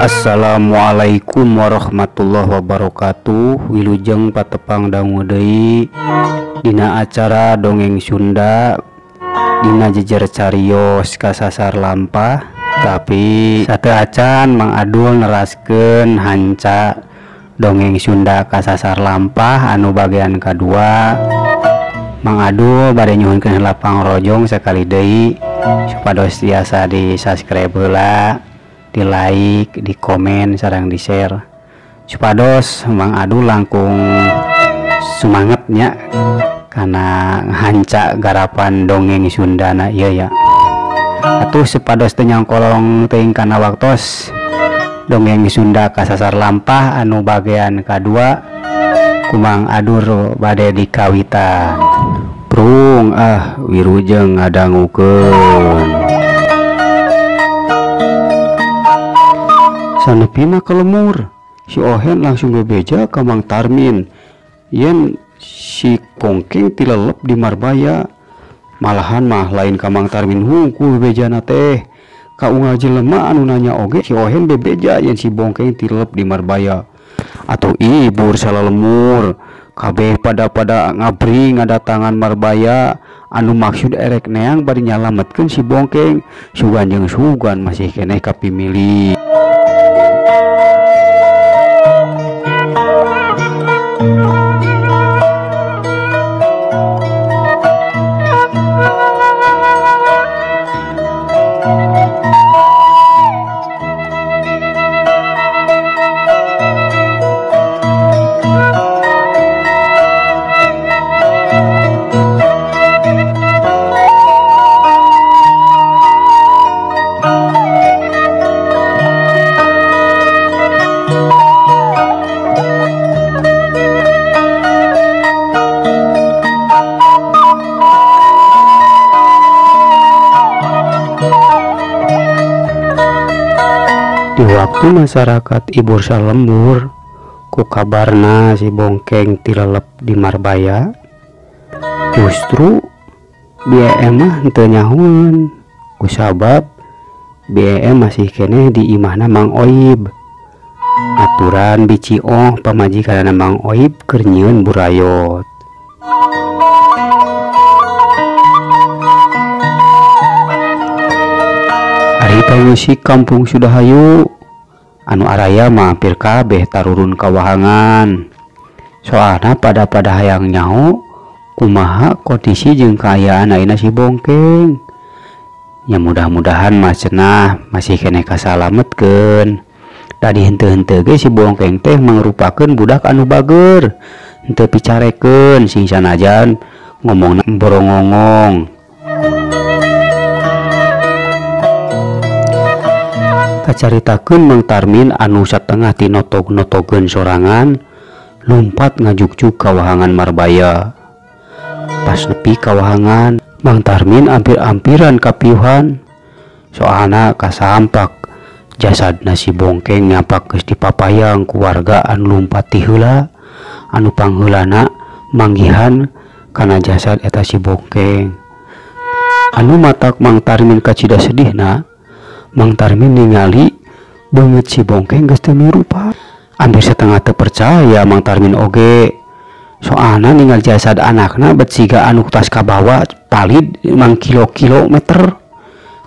Assalamualaikum warahmatullahi wabarakatuh. Wilujeng patepang dangu deui dina acara dongeng Sunda dina jejer carios kasasar lampah. Tapi satu acan Mang Adul neraskeun hanca dongeng Sunda kasasar lampah anu bagian kedua. Mang Adul bade nyuhunkeun heula pangrojong sakali deui supados tiasa di subscribe heula, di like, di komen, sareng di share supados Mang Adul langkung semangatnya karena hanca garapan dongeng Sundana ieu ya. Atuh supados teu nyangkolong teuing kana waktos dongeng Sunda kasasar lampah anu bagian kadua ku Mang Adul bade dikawitan. Prung wirujeng ngadangukeun. Sanepina kelemur si Ohen langsung bebeja ka Mang Tarmin yen si Kongkeng tilelep di Marbaya. Malahan mah lain ka Mang Tarmin hungkul bebejana teh ka unggal jelema anu nanya oge si Ohen bebeja yen si Bongkeng tilelep di Marbaya. Atuh ibur salalemur kabeh pada ngabri ngadatangan Marbaya anu maksud erek neang bari nyalametkeun si Bongkeng. Sugan jeung sugan masih keneh kapimili. Di waktu masyarakat ibur salembur ku kabarna si Bongkeng tilelep di Marbaya, justru BM mah henteu nyahoeun kusabab BM masih keneh di imahna Mang Oib. Aturan bici pamajikanna Mang Oib keur nyieun burayot. Si kampung sudah hayu anu araya mampir kabeh tarurun kawahangan. Soalna pada hayang nyaho kumaha kondisi jeung kaayaan ayeuna si Bongkeng. Ya mudah-mudahan mah cenah masih keneh kasalametkeun. Tadi henteu-henteu ge si Bongkeng teh mangrupakeun budak anu bager, henteu picarekeun sing sanajan ngomongna borongongong. Kacaritakeun Mang Tarmin anu satengah ti notog-notogeun sorangan lumpat ngajugjuk kawahangan Marbaya. Pas nepi kawahangan Mang Tarmin ampir-ampiran kapiuhan soalna kasampak jasadna si Bongkeng nyapak geus dipapayang ku warga anu lumpat ti heula anu pangheulana manggihan kana jasad eta si Bongkeng. Anu matak Mang Tarmin kacida sedihna, Mang Tarmin ningali beungeut si Bongkeng geus teu mirupa. Hampir setengah teu percaya Mang Tarmin oge. Soalna ningali jasad anakna bet siga anu tas kabawa palid mang kilometer.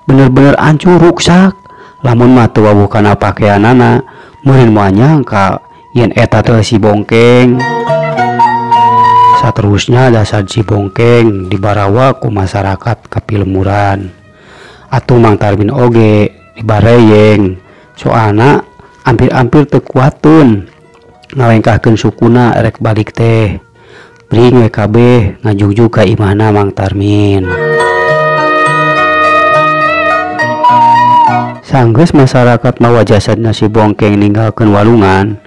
Bener-bener hancur ruksak. Lamun mah teu wawuh kana pakaianana, meureun moal nyangka yen eta teh si Bongkeng. Saterusnya jasad si Bongkeng dibarawa ku masyarakat kapilemuran. Atuh Mang Tarmin oge dibareyeng soalna hampir teu kuatun ngawengkahkeun sukuna erek balik teh. Bring we kabeh ngajugjug ka imahna Mang Tarmin. Sanggeus masyarakat mawa jasadna si Bongkeng ninggalkeun walungan,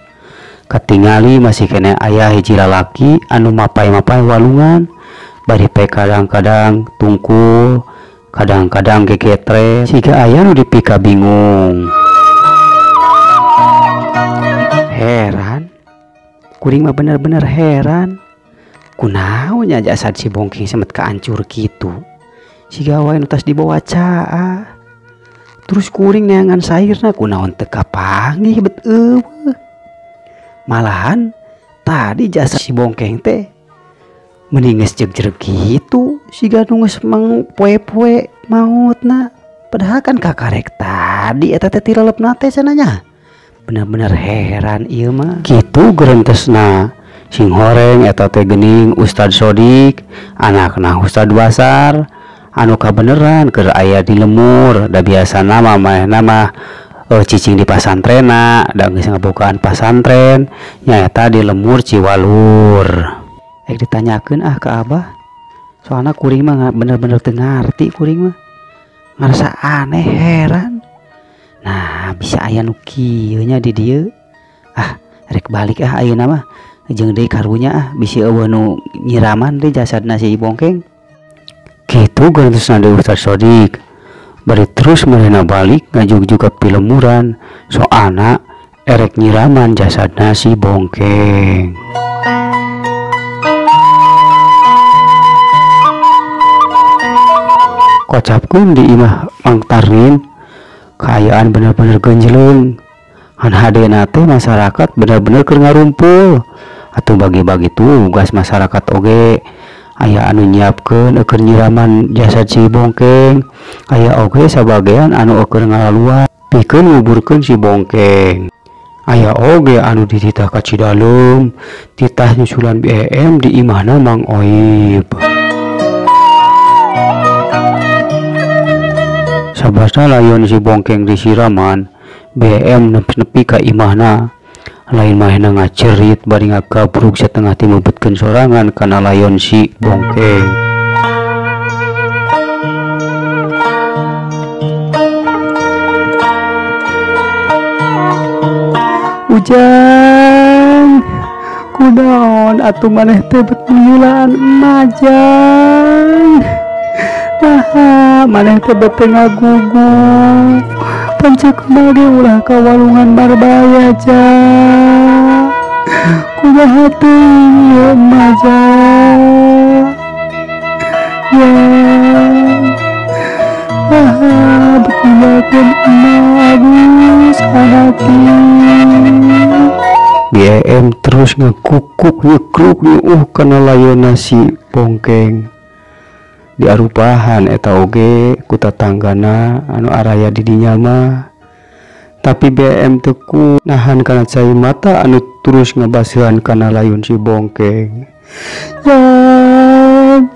katingali masih keneh aya hiji lalaki anu mapai-mapai walungan bari pe kadang-kadang tungkul, kadang-kadang gegetre siga aya nu dipika bingung. Heran, kuring mah bener-bener heran. Kunaon nya jasad si Bongkeng semet kaancur kitu. Siga wae nu tas dibawa caa. Terus kuring neangan sairna kunaon teu kapanggih bet eueuh. Malahan tadi jasa si bongkeng teh mending geus jeeg-jeeg gitu siga nu geus mang poe-poe mautna. Padahal kan kakarek tadi eta teh tirelepna teh cenanya. Bener-bener heran ieu mah. Kitu gerentesna sing horeng eta teh geuning Ustad Sodik, anakna Ustad Basar. Anu kabeneran keur aya di lemur, da biasana mamahna mah cicing di pasantrena, da geus ngabogaan pasantren nyaeta di lemur Ciwalur. Ditanyakeun ka Abah, soalna kuring mah bener-bener teu ngarti, kuring mah ngarasa aneh heran. Nah bisa aya nu kieu nya di dieu. Rek balik ayeuna mah jeung deui karunya bisi eueuh nu nyiraman deui jasadna si bongkeng. Kitu gerentesna deui Ustad Sodik. Bari terus marena balik ngajug ka pilemuran soalna erek nyiraman jasadna si bongkeng. Kocapkeun di imah Mang Tarmin kaayaan bener-bener genjleung. Han hadena teh masyarakat bener-bener keur ngarumpul atuh bagi-bagi tugas masyarakat oge. Aya anu nyiapkeun keur nyiraman jasad si bongkeng, aya oge sabagean anu keur ngalaluan pikeun nguburkeun si bongkeng. Aya oge anu dititah ka Cidaleum, titah nyusulan BM di imahna Mang Oib. Sabasna layon si bongkeng disiraman, BM nepi-nepi ka imahna. Lain mahena ngacerit bari ngagabruk setengah ti mebetkeun sorangan kana layon si bongkeng. Ujang, kunaon atuh maneh teh bet muyulan majang. Maneh teh bet ngagugu. Pancak kembali ulah ka walungan Marbaya Jang. Kumaha teuing ya maja. Ya. Betulakeun Agus anati. BM terus ngekukuk nyekruk kana layonna si bongkeng. Diarupahan eta oge ku tatanggana anu araya di dinya mah. Tapi BM teku nahan kana cai mata anu terus ngabaseuhan kana layun si bongkeng. Jang,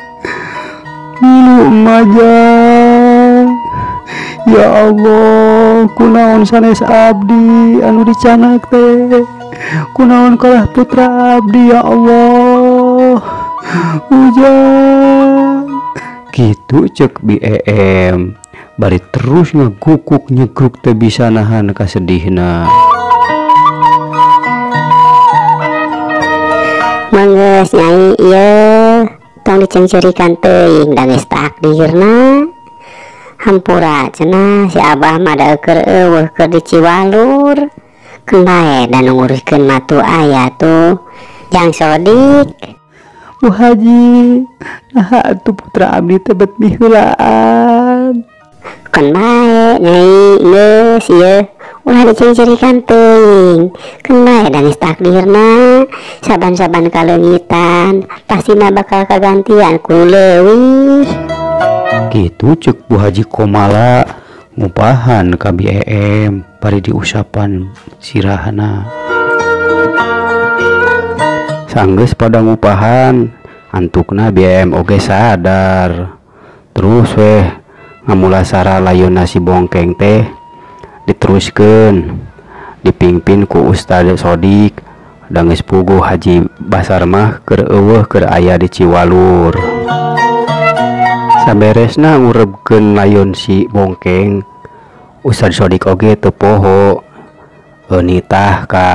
milu majang. Ya Allah, kunaon sanes abdi anu dicanak teh. Kunaon kalah putra abdi ya Allah. Ujang. Gitu cek BM bari terus ngegukuk nyegruk teu bisa nahan kasedihna. Manggeus Nyai ieu tong dicencurikan teuing da geus takdirna. Hampura cenah si Abah mah da keur eueuh keur di Ciwalur. Keun bae da nguruskeun matu aya tuh Jang Sodik. Bu Haji, nah atuh putra abdi teh bet miheulaan. Keun bae Nyai geus ieu ulah dicencurikan teuing. Keun bae da geus takdirna saban-saban kaleungitan pastina bakal kagantian ku leuwih. Gitu cek Bu Haji Komala ngupahan ka BM bari diusapan sirahna. Sanggeus pada ngupahan antukna BM oge sadar. Terus weh ngamulasara layonna si bongkeng teh diteruskeun dipingpin ku Ustad Sodik da geus puguh Haji Basar mah keur eueuh keur aya di Ciwalur. Saberesna ngurebkeun layon si bongkeng, Ustad Sodik oge teu poho nitah ka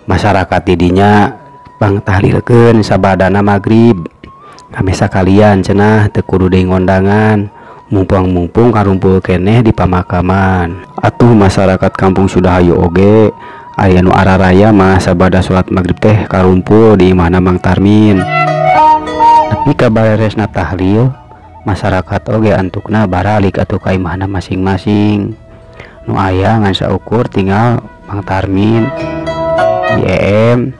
masyarakat didinya bang tahlilkeun sabadana magrib. Kami sakalian cenah teu kudu deui ngondangan, mumpung karumpul keneh di pamakaman. Atuh masyarakat kampung Sudahayu oge aya nu araraya mah sabada salat magrib teh karumpul di imahna Mang Tarmin. Tapi kabaresna tahlil masyarakat oge antukna baralik atuh ka imahna masing-masing. Nu aya ngan saukur tinggal Mang Tarmin, si Em,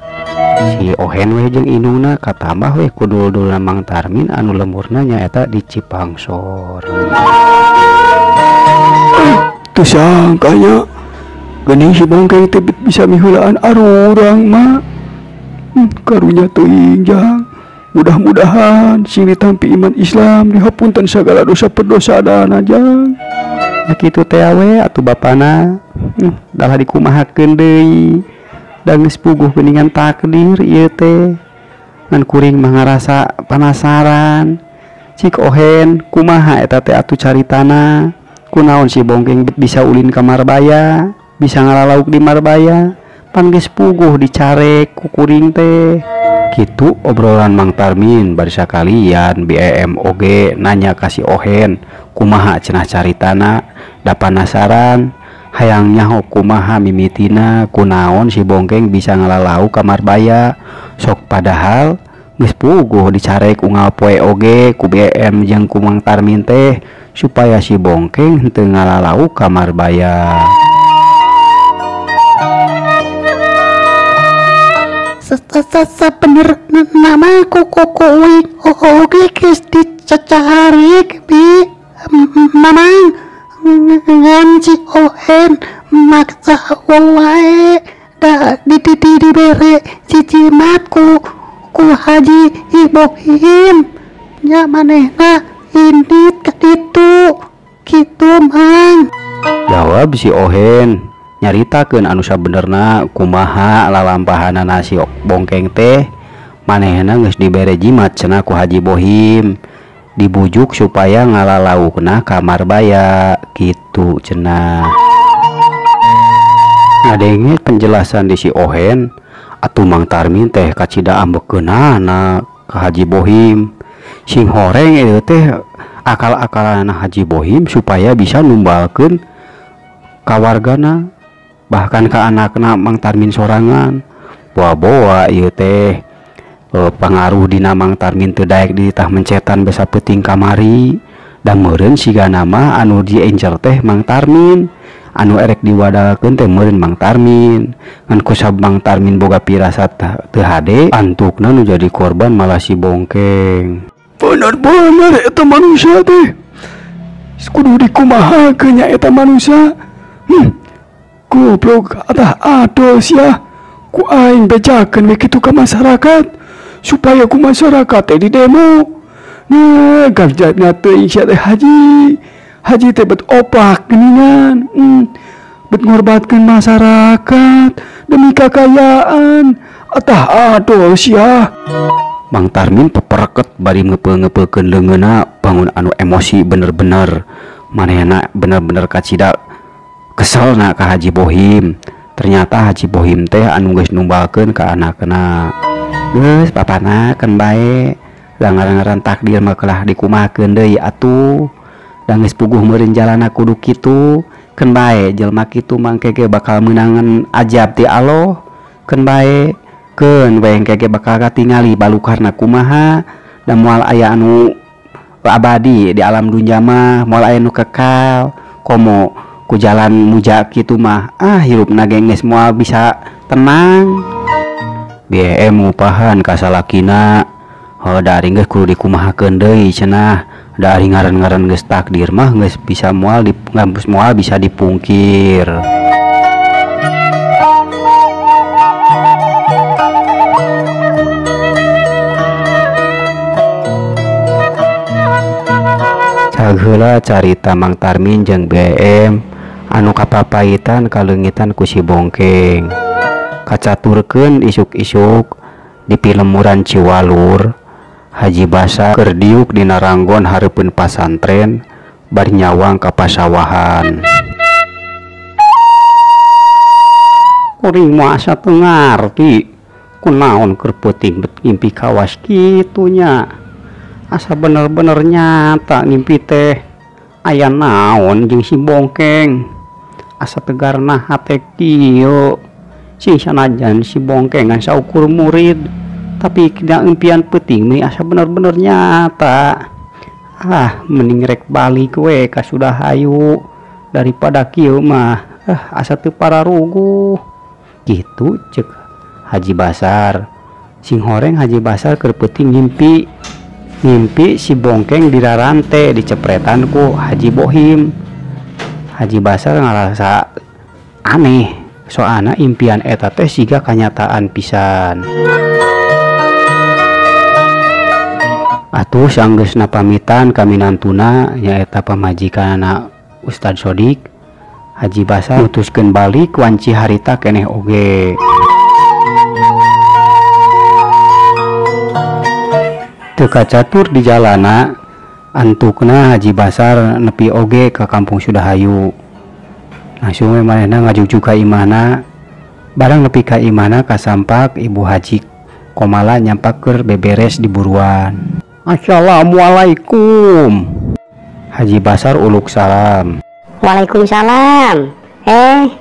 si Ohen we jeung indungna katambah we kudul-dulna Mang Tarmin anu lemurna nyaeta di Cipangsor. Teu sangkanya geuning si Bongkeng teh bisa miheulaan arurang mah. Karunya teuing jang. Mudah-mudahan sing ditampi iman Islam dihapunten sagala dosa perdosaana jang. Ya kitu teh we atuh bapana. Dalah dikumahakeun deui. Da geus puguh geuningan takdir ieu teh. Ngan kuring mah ngarasa penasaran. Cik Ohen kumaha eta teh atuh caritana? Kunaon si Bongkeng bisa ulin ka Marbaya, bisa ngalalauk di Marbaya, pan geus puguh dicarek ku kuring teh. Kitu obrolan Mang Tarmin bari sakalian BM oge nanya ka si Ohen kumaha cenah caritana, da penasaran hayang nyaho kumaha mimitina kunaon si Bongkeng bisa ngalalauk ka Marbaya. Sok padahal geus puguh dicarek unggal poe oge ku BM jeung ku Mang Tarmin teh supaya si Bongkeng henteu ngalalauk ka Marbaya. Bener nama koko oge geus dicacarik bi mamang ngan si Ohen maksa wae da dibere cicimat ku Haji Ibohim nya manehna indit ka ditu kitu mang. Jawab si Ohen nyaritakeun anu sabenerna kumaha lalampahanana si Bongkeng teh. Manehna geus dibere jimat cenah ku Haji Bohim, dibujuk supaya ngalalaukna ka Marbaya kitu cenah. Ngadenge penjelasan di si Ohen atuh Mang Tarmin teh kacida ambekeunana ka Haji Bohim. Sing horeng ieu teh akal-akalana Haji Bohim supaya bisa numbalkeun ka wargana, bahkan ka anakna Mang Tarmin sorangan. Boa-boa ieu teh pangaruh dina Mang Tarmin teu daek ditah mencetan besa peuting kamari. Da meureun siga nama anu diencer teh Mang Tarmin, anu erek diwadalkeun teh meureun Mang Tarmin. Ngan kusab Mang Tarmin boga pirasat teu hade, antukna nu jadi korban malah si Bongkeng. Bener-bener eta manusia teh kudu dikumahakeun nya eta manusia. Goblok atah ados ya. Ku aing bejakeun we kitu ka masyarakat supaya ku masyarakat teh di demo. Nah, garjana teuing sia teh Haji teh bet opak geuningan. Bet ngorbankeun masyarakat demi kakayaan. Atah ados ya. Mang Tarmin pepereket bari ngepeu-ngepeukeun leungeunna bangun anu emosi bener-bener. Manehna bener-bener kacida keselna ka Haji Bohim. Ternyata Haji Bohim teh anu geus numbalkeun ka anakna. Geus papana keun bae, da ngaran-ngaran takdir mah kelah dikumahakeun deui atuh. Da geus puguh meureun jalana kudu kitu. Keun bae jelema kitu mangke ge bakal meunangan ajab ti Allah. Keun bae keun we engke ge bakal katingali balukarna kumaha. Da moal aya anu abadi di alam dunya mah, moal aya nu kekal. Komo ku jalan muja kitu mah hirupna ge geus moal bisa tenang. BM ngupahan ka salakina, dari geus kudu dikumahakeun deui cenah. Dari ngaran-ngaran geus takdir mah geus bisa moal bisa dipungkir. Cageula carita Mang Tarmin jeung BM anu kapapaitan kaleungitan ku si Bongkeng. Kacaturkeun isuk-isuk di Pilemuran Ciwalur, Haji Basa keur diuk dina ranggon hareupeun pasantren bari nyawang ka pasawahan. Kuring mah asa teu ngarti kunaon keur peuting bet ngimpi kawas kitu nya. Asa bener-bener nyata ngimpi teh aya naon jeung si Bongkeng. Asa tegarna hate kieu. Sing sanajan si Bongkeng ngan saukur murid, tapi kena impian peuting nih asa bener-bener nyata. mending rek balik we ka Sudahayu daripada kieu mah asa teu pararuguh gitu cek Haji Basar. Sing horeng Haji Basar keur peuting ngimpi si Bongkeng dirarante dicepretan ku Haji Bohim. Haji Basar ngarasa aneh soalna impian eta teh siga kanyataan pisan. Atuh sanggeusna pamitan ka minantuna nyaeta pamajikanna Ustad Sodik, Haji Basar mutuskeun balik wanci harita keneh oge. Teu kacatur di jalana antukna Haji Basar nepi oge ka kampung Sudahayu. Langsung we manehna ngajujuk ka imahna. Barang nepi ka imahna kasampak Ibu Haji Komala nyampak keur beberes di buruan. Assalamualaikum. Haji Basar uluk salam. Waalaikumsalam.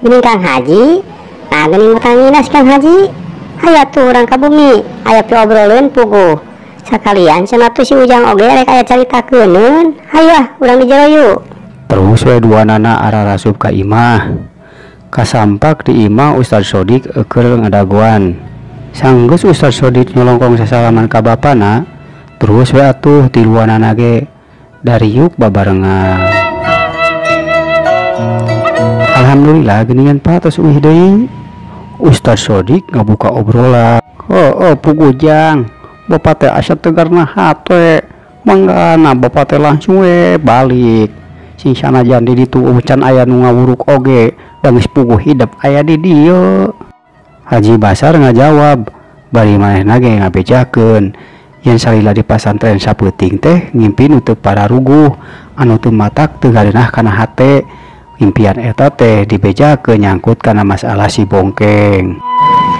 Gini Kang Haji. Nah gini mutanginas Kang Haji. Aya tuh urang ka bumi. Aya piobroleun puguh. Sakalian cenah tuh si Ujang oge rek aya caritakeunun. Hayu urang di jero yuk. Terus we duanana ararasup ka imah. Kasampak di imah Ustad Sodik keur ngadaguan. Sanggeus Ustad Sodik nyolongkong sasalaman ka bapana, terus we atuh tiluanana ge dari yuk babarengan. Alhamdulillah geuningan patos uih deui. Ustad Sodik ngabuka obrolan. Puguh Jang, Bapak teh asa tegarna hate. Manggana Bapak teh langsung we balik. Sing sanajan di ditu can aya nu ngawuruk oge, da geus puguh hidup aya di dieu. Haji Basar ngajawab, bari manehna ge ngabejakeun yen salila di pasantren sapeuting teh ngimpi nu teu pararuguh, anu teu matak teu galenah kana hate. Impian eta teh dibejakeun nyangkut kana masalah si Bongkeng.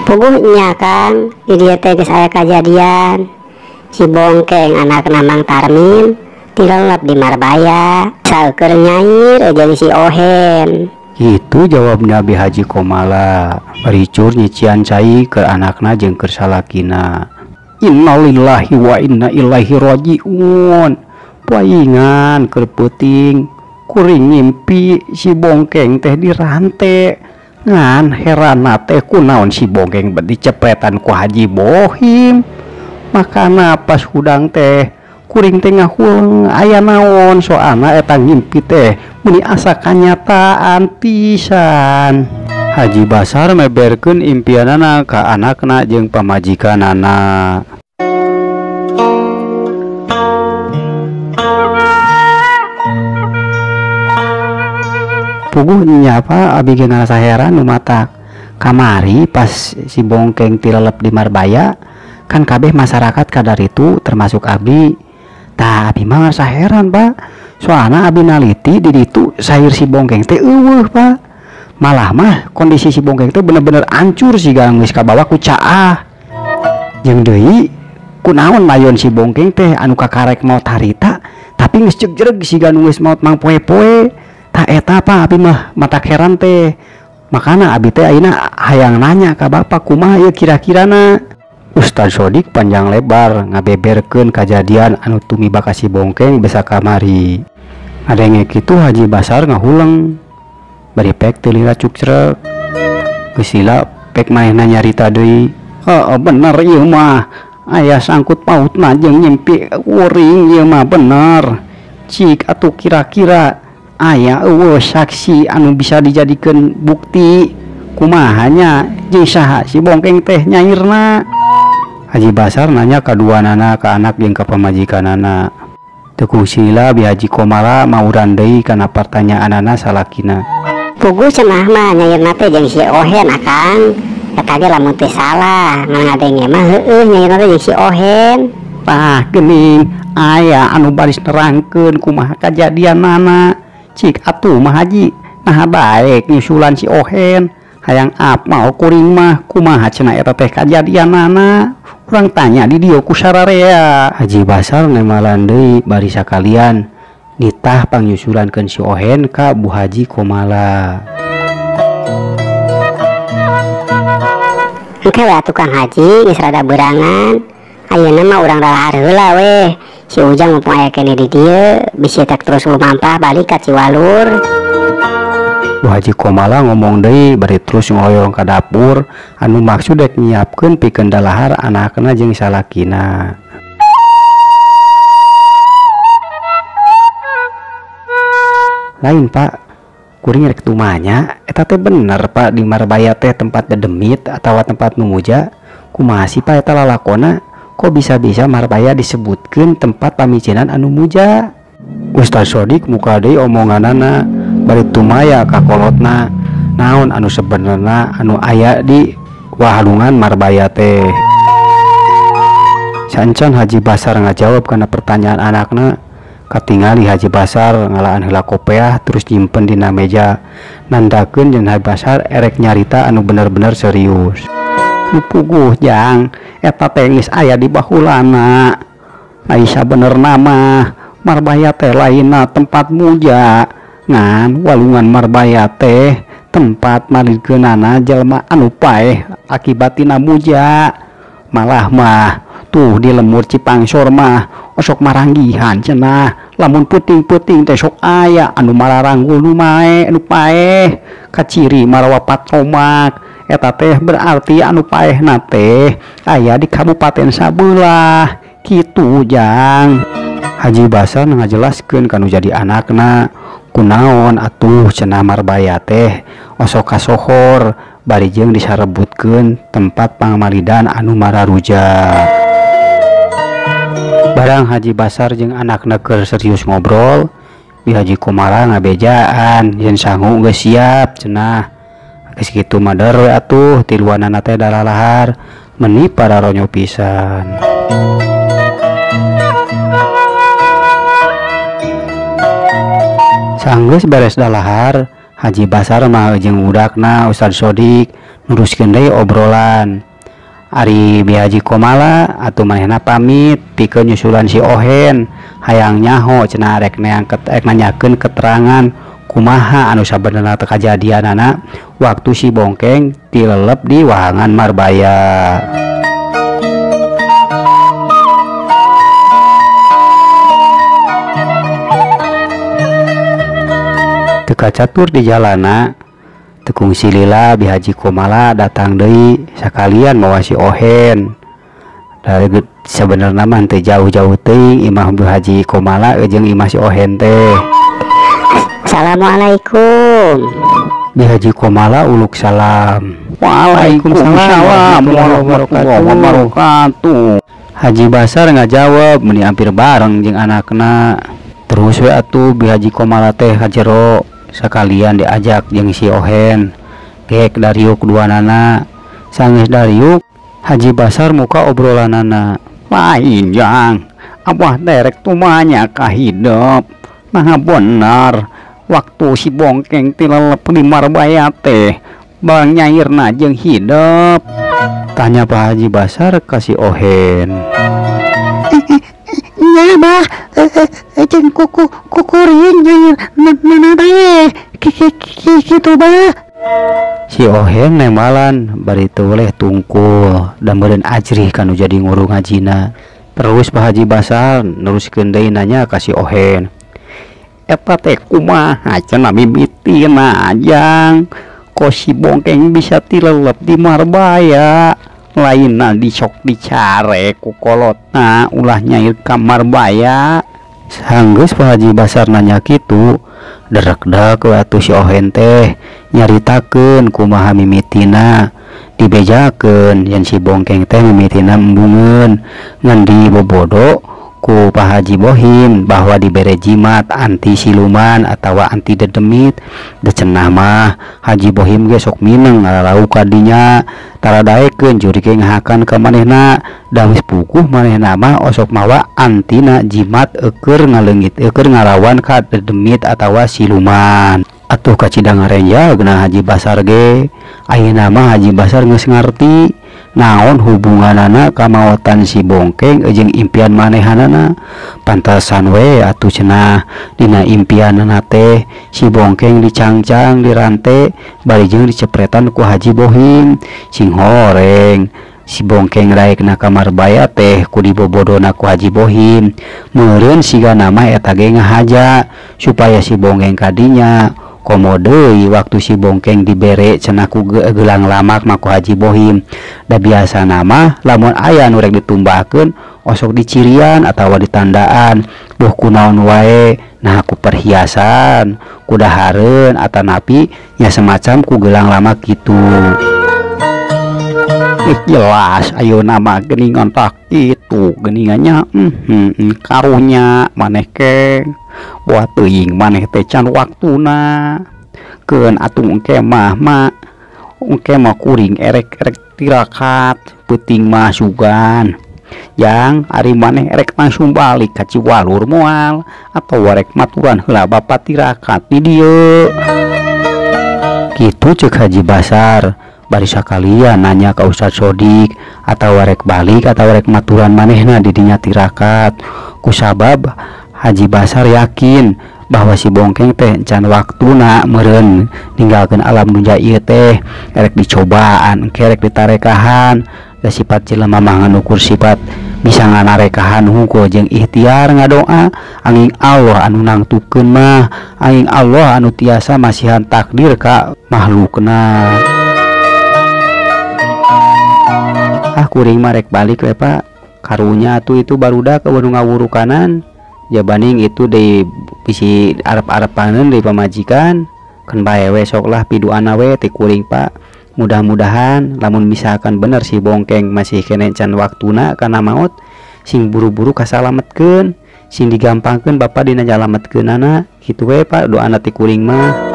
Puguh nya Kang, di dieu teh geus aya kajadian. Si Bongkeng anakna Mang Tarmin tilelep di Marbaya, saeukeur nyair jadi si Ohen. Itu jawab Nabi Haji Komala. Baricur nyician cai ke anakna jeung keur salakina. Innalillahi wa inna ilaihi rajiun. Paingan keur peuting kuring ngimpi si Bongkeng teh dirante. Ngan heranna teh kunaon si Bongkeng bet dicepretan ku Haji Bohim. Makana pas hudang teh kuring teh ngahuleng aya naon soalna eta ngimpi teh muni asa kanyataan pisan. Haji Basar meberkeun impianana ka anakna jeung pamajikanana. Puguh nyapa abi ge ngarasa heran nu matak. Kamari pas si Bongkeng tilelep di Marbaya, kan kabeh masyarakat kadar itu termasuk abi. Tah abi mah ngarasa heran, Pak. Soalna abi naliti di ditu sair si Bongkeng teh eueuh, Pak. Malah mah kondisi si Bongkeng teh bener-bener hancur siga geus kabawa ku caah. Jeung deui kunaon layon si Bongkeng teh anu kakarek maot harita tapi geus jegreg siga nu geus maot mang poe-poe. Tah eta Pak abi mah matak heran teh. Makana abi teh ayeuna hayang nanya ka Bapak kumaha ieu kira-kirana. Ustad Sodik panjang lebar ngabeberkeun kajadian anu tumiba ka si Bongkeng besa kamari. Ngadenge kitu Haji Basar ngahuleng. Bari pek teu lila cuk crek. Geus lila pek manehna nyarita deui. Bener ieu mah. Aya sangkut pautna jeung nyimpi uring ieu mah bener. Cik atuh kira-kira aya eueuh saksi anu bisa dijadikeun bukti kumahanya jeung saha si Bongkeng teh nyairna. Haji Basar nanya kaduanana ka anak jeung ka pamajikanana. Teu kusila bi Haji Komala mauran deui kana pertanyaanana salakina. Puguh cenah mah nyairna teh jeung si Ohen Akang. Eta ge lamun teu salah, ngadenge mah heueuh nyairna teh jeung si Ohen. Pah geuning aya anu baris nerangkeun kumaha kajadianana. Cik atuh mah Haji, nah baik nyusulan si Ohen. Hayang apal kuring mah kumaha cenah eta teh kajadianana. Urang tanya di dieu ku sararea. Haji Basar ngemalan deui bari sakalian nitah pangnyusulankeun si Ohen ka Bu Haji Komala. Engke we tukang Haji geus rada beurangan. Ayeuna mah urang dalahar heula weh. Si Ujang mumpung aya kene di dieu, bisi tek terus lumampah balik ka Ciwalur. Bu Haji Komala ngomong deui bari terus ngoyong ka dapur anu maksud dek nyiapkeun pikeun dalahar anakna jeung salakina. Lain Pak, kuring rek tumanya eta teh bener Pak di Marbaya teh tempat dedemit atawa tempat numuja. Kumaha sih Pak eta lalakona? Kok bisa-bisa Marbaya disebutkeun tempat pamicinan anu muja? Ustaz Sodik muka deui omonganana bari tumaya ka kolotna naon anu sebenarnya anu aya di wahalungan Marbaya teh. Sancan Haji Basar ngajawab karena pertanyaan anakna. Katingali Haji Basar ngalaan heula kopeah terus nyimpen dina meja nandakeun jeung Haji Basar erek nyarita anu bener-bener serius. Puguh Jang, eta teh geus aya di baheulana. Aisyah bener nama Marbaya teh lainna tempat muja ngan walungan Marbaya teh tempat malikeunana jalma anu paeh akibatina muja. Malah mah tuh di lemur Cipangsor mah osok maranggihan cenah lamun puting-puting teh sok aya anu mararanggul nu mae anu paeh kaciri marawa patromak. Eta teh berarti anu paehna teh aya di kabupaten sabelah kitu Jang. Haji Basar ngajelaskeun kanu jadi anakna kunaon atuh cenah Marbaya teh osok kasohor bari jeung disarebutkeun tempat pangamalidan anu mararuja. Barang Haji Basar jeung anakna keur serius ngobrol, Bi Haji Komala ngabejaan yen sangu geus siap cenah. Geus kitu madar we atuh tiluanana teh dalalahar meuni para ronyo pisan. Sanggeus beres dalahar, Haji Basar mah jeung budakna Ustaz Sodik nuruskeun deui obrolan. Ari Bi Haji Komala atuh manehna pamit pikeun nyusulan si Ohen hayang nyaho cenah rek nanyakeun keterangan kumaha anu sabenerna teu kajadianana waktu si Bongkeng tilelep di wahangan Marbaya. Teka catur di jalana tekung silila Bi Haji Komala datang deui sakalian mawa si Ohen. Dari sebenarnya mah teu jauh-jauh teuing imah Bi Haji Komala jeung imah si Ohen teh. Assalamualaikum. Bi Haji Komala uluk salam. Waalaikumsalam warahmatullahi wabarakatuh. Haji Basar ngajawab meuni hampir bareng jeung anakna. Terus we atuh Bi Haji Komala teh ka jero sakalian diajak jeung si Ohen. Gek dariuk duanana. Sanggeus dariuk Haji Basar muka obrolanana. Lain Jang, abah derek tumanya ka hidup. Nah benar waktu si Bongkeng tilelep di Marbaya teh bang nyairna jeung hidup. Tanya Pak Haji Basar ka si Ohen. Nya bah jeung kukuring nana bae kitu bah. Si Ohen nemalan bari teu tungkul dan beureun ajrih kanu jadi ngurung hajina. Terus Pak Haji Basar neruskeun deui nanya ka si Ohen. Eta teh kumaha cenah mimitina Jang, kok si Bongkeng bisa tilelep di Marbaya lainna disok dicare ku kolotna ulah nyair ka Marbaya. Sanggeus Pak Haji Basar nanya kitu derek-derek we atuh si Ohen teh nyaritakeun kumaha mimitina dibejakeun yen si Bongkeng teh mimitina embungeun ngan dibobodo ku Pak Haji Bohim bahwa dibere jimat anti siluman atau anti dedemit. Decenah mah Haji Bohim ge sok mineng ngalalau kadinya taradaekeun jurike ngahakan ka manehna da geus puguh manehna mah osok mawa antina jimat eukeur ngaleungit eukeur ngalawan ka dedemit atawa siluman. Atuh kacidang ngarenja geunah Haji Basar ge ayeuna mah Haji Basar geus ngarti naon hubunganana kamaotan si Bongkeng jeung impian manehanana. Pantasan we atuh cenah dina impianana teh si Bongkeng dicangcang dirante bari jeung dicepretan ku Haji Bohim sing horeng si Bongkeng raek na kamar baya teh ku dibobodona ku Haji Bohim meureun siga nama eta ge ngahaja supaya si Bongkeng kadinya komo deui waktu si Bongkeng dibere cenah ku gelang lamak mah ku Haji Bohim. Da biasa nama lamun aya nu rek ditumbahkeun osok dicirian atawa ditandaan buh kunaon wae, nah ku perhiasan ku dahareun atanapi nya semacam ku gelang lamak gitu. Jelas ayo nama geningan tak itu geningannya karunya maneh keng buat teuing maneh teh can waktuna keun atuh engke mah kuring erek tirakat peuting mah sugan yang ari maneh erek langsung balik ka Ciwalur moal atau warek maturan heula Bapak tirakat di dieu kitu ceuk Haji Basar. Bari sakalian nanya ke Ustad Sodik atau warek balik atau warek maturan manehna di dinya tirakat. Kusabab Haji Basar yakin bahwa si Bongkeng teh can waktuna meureun ninggalkeun alam dunya ieu teh erek dicobaan kerek ditarekahan da sifat jelema mah ngukur sifat bisa nganarekahan hungkul jeung ikhtiar ngadoa angin Allah anu nangtukeun mah angin Allah anu tiasa masihan takdir ka makhlukna. Kuring marek balik we Pak karunya tuh itu barudak ke warung ngawurukanan jabaning itu di bisi arep-arepaneun di pamajikan kan bae we sok lah piduana we ti kuring Pak. Mudah-mudahan lamun misalkan bener si Bongkeng masih kene can waktuna kana maot sing buru-buru kasalametkeun sing digampangkeun Bapak dina nyalametkeunana kitu we Pak doana ti kuring mah.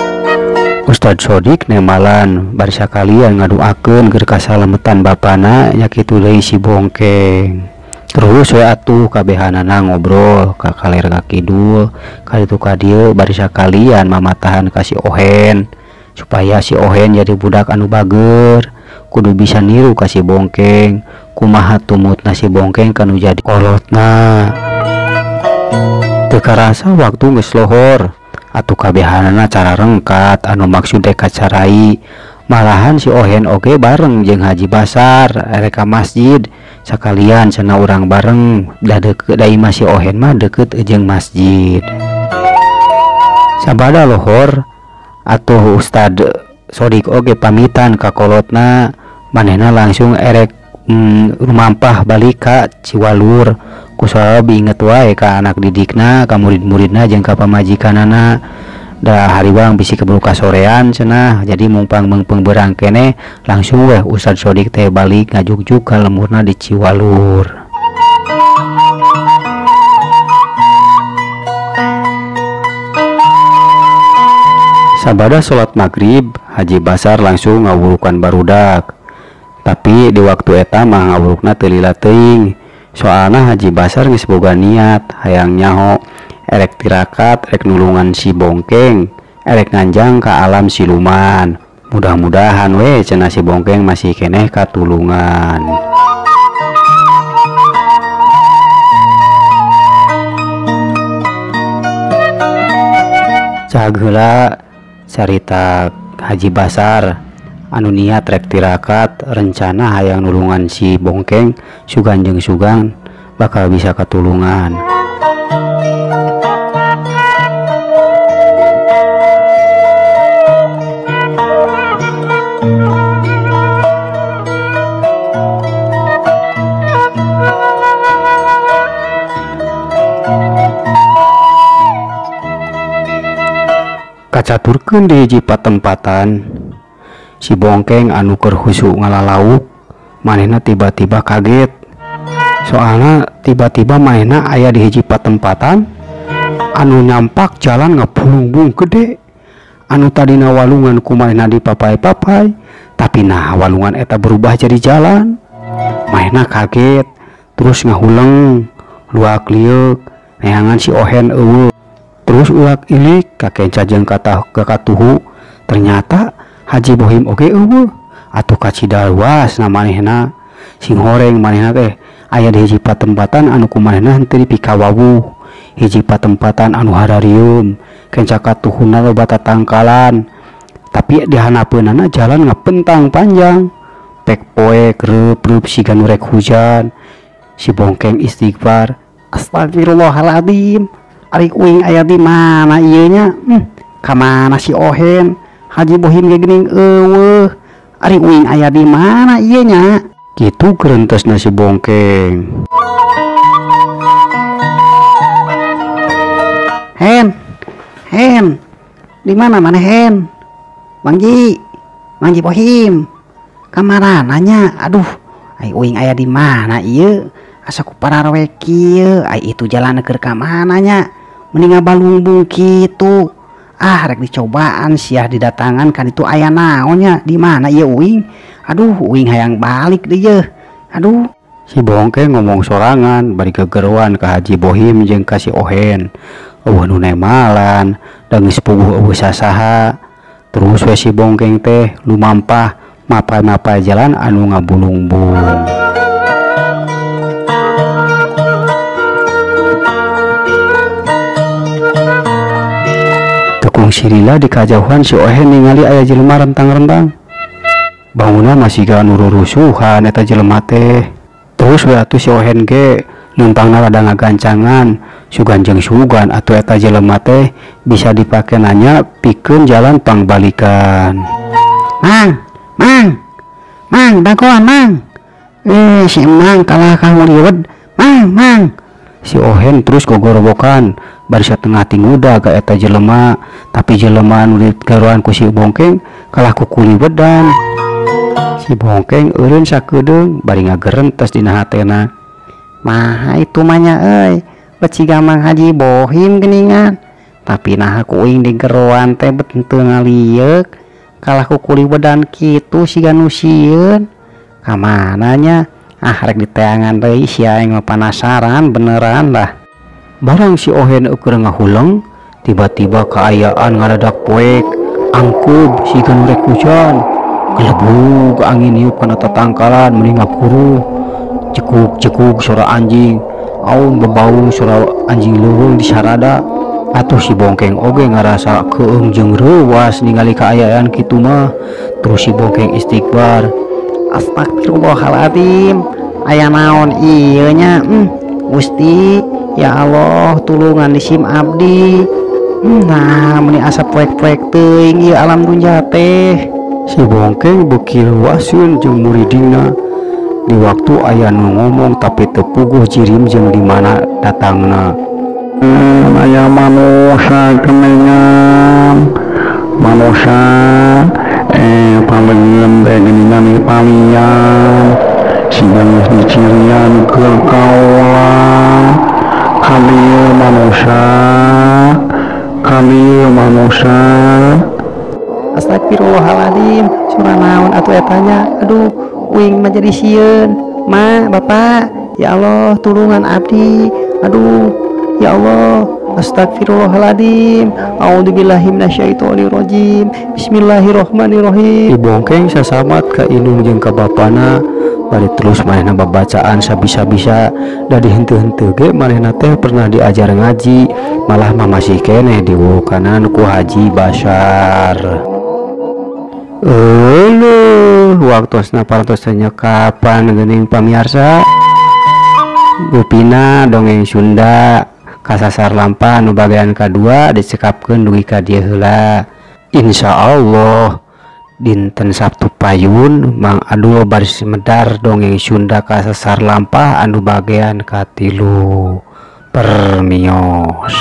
Ustad Sodik nemalan bari sakalian ngaduakeun keur kasalametan bapana nya kitu deui si Bongkeng. Terus we atuh kabehanana ngobrol ka kaler ka kidul kaditu ka dieu bari sakalian mamatahan ka si Ohen supaya si Ohen jadi budak anu bager kudu bisa niru ka si Bongkeng kumaha tumutna si Bongkeng kanu jadi kolotna. Teu karasa waktu geus lohor atuh kabehanana cara rengkat anu maksud kacarai malahan si Ohen oge bareng jeung Haji Basar erek ka masjid sakalian cenah urang bareng da deukeut da imah si Ohen mah deukeut jeung masjid. Sabada lohor atuh Ustad Sodik oge pamitan ka kolotna manehna langsung erek rumampah balik ka Ciwalur kusabab inget wae ka anak didikna ka murid-muridna jeung ka pamajikanana da hariwang bisi keburu kasorean cenah jadi mumpang meungpeung beurang kene langsung weh Ustad Sodik teh balik ngajuk-juk ka lemurna di Ciwalur. Sabada salat maghrib Haji Basar langsung ngawurukan barudak tapi di waktu eta mah ngawurukna teu lila teuing soalna Haji Basar geus boga niat hayang nyaho erek tirakat erek nulungan si Bongkeng erek nganjang ka alam siluman. Mudah-mudahan we cenah si Bongkeng masih keneh katulungan. Cag heula carita Haji Basar anu niat rek tirakat rencana hayang nulungan si Bongkeng sugan jeung sugan bakal bisa katulungan. Kacaturkeun di hiji patempatan si Bongkeng anu keur husuk ngalalauk manehna tiba-tiba kaget soalna tiba-tiba manehna aya di hiji patempatan anu nyampak jalan ngapulung-bung gede anu tadina walungan ku manehna dipapai-papai tapi nah walungan eta berubah jadi jalan. Manehna kaget terus ngahuleng luak liuk neangan si Ohen eueuh terus ulak ilik kakenca jeung kakatuhu ternyata Haji Bohim oge eueuh atuh kacidal luas na manehna sing horeng manehna teh aya di hiji patempatan anu ku manehna henteu dipikawawuh hiji patempatan anu hararium kenca katuhuna loba tatangkalan tapi di hanapeunana jalan ngapentang panjang pek poe kreup siga nu rek hujan. Si Bongkeng istighfar, astagfirullahaladzim, ari uing aya di mana ieu nya? Ka mana si Ohen? Haji Bohim ge geuning eueuh. Ari uing aya di mana ieu nya? Kitu gerentesna si Bongkeng. Hen, di mana Hen? Mangji Bohim, kamana nanya? Aduh, ai uing aya di mana ieu? Asa ku pararewe kieu, ai itu jalan keur ka mana nya? Mending ngabalungbung kitu. Ah, rek dicobaan siah didatangan kan itu aya naon nya? Di mana ieu uing? Aduh, uing hayang balik deui yeuh. Aduh. Si Bongkeng ngomong sorangan bari gegeruan ka Haji Bohim jeung ka si Ohen. Eueuh nu nemalan, da geus puguh eueuh sasaha. Terus we si Bongkeng teh lumampah mapai-mapai jalan anu ngabulungbung. Tekung sirila di kajauhan si Ohen ningali aya jelema rentang-rentang. Bangunna masih ga anu rurusuhan eta jelema teh. Terus we atuh si Ohen ge leuntangna rada ngagancangan, sugan atuh eta jelema teh bisa dipake nanya pikeun jalan pangbalikan. Mang, dagoan Mang. Si Mang kalah kang liwed. Mang. Si Ohen terus gogorobokan bari satengah tingguda ka eta jelema, tapi jelema anu digaruan ku si Bongkeng kalah ku kuliwedan. Si Bongkeng eureun sakedeung bari ngagerentes dina hatena. Mah itu manya euy, beciga Mang Haji Bohim geuningan. Tapi nah ku uing digeroan teh bet henteu ngalieuk, kalah ku kuliwedan kitu siga nu sieun. Ka mana nya? Ah rek diteangan deui sia aing penasaran beneran lah. Barang si Ohen keur ngahuleng, tiba-tiba kaayaan ngadadak poek, angkub siga nu rek hujan. Gelebug angin niup kana tatangkalan mending ngapuru. Cekuk suara anjing, aung bebaung suara anjing leuweung di sarada. Atuh si Bongkeng oge ngarasa keung jeung reuwas ningali kaayaan kitu mah. Terus si Bongkeng istighfar, astagfirullahaladzim, aya naon ieu nya? Gusti ya Allah tulungan disim abdi. Nah meni asa poek-poek teuing ieu alam dunya teh. Si Bongkeng beuki wasun jeung muridina. Di waktu aya nu ngomong tapi teu puguh jirim jeung di mana datangna. Aya manusia kenengan, manusia palengan teh geuningan pamian siga geus dicirian keur kaula. Kalieu manusia. Astagfirullahaladzim, surah naon atuh etanya? Aduh, uing mah jadi sieun. Ma, Bapak, ya Allah tulungan abdi. Aduh, ya Allah, astagfirullahaladzim, a'udzubillahi minasyaitonirrajim, bismillahirrahmanirrahim. Bongkeng sasamat ka indung jeung ka bapana, bari terus manehna babacaan sabisa-bisa. Da dihenteu-henteu ge manehna teh pernah diajar ngaji, malah mah masih keneh diwukanan ku Haji Bashar. Waktosna parantos kapan geuning pamiarsa. Gupina dongeng Sunda kasasar lampah nu bagean kadua dicekapkeun dugi ka dieu heula. Insyaallah dinten Sabtu payun Mang Adul baris medar dongeng Sunda kasasar lampah anu bagean katilu. Permios.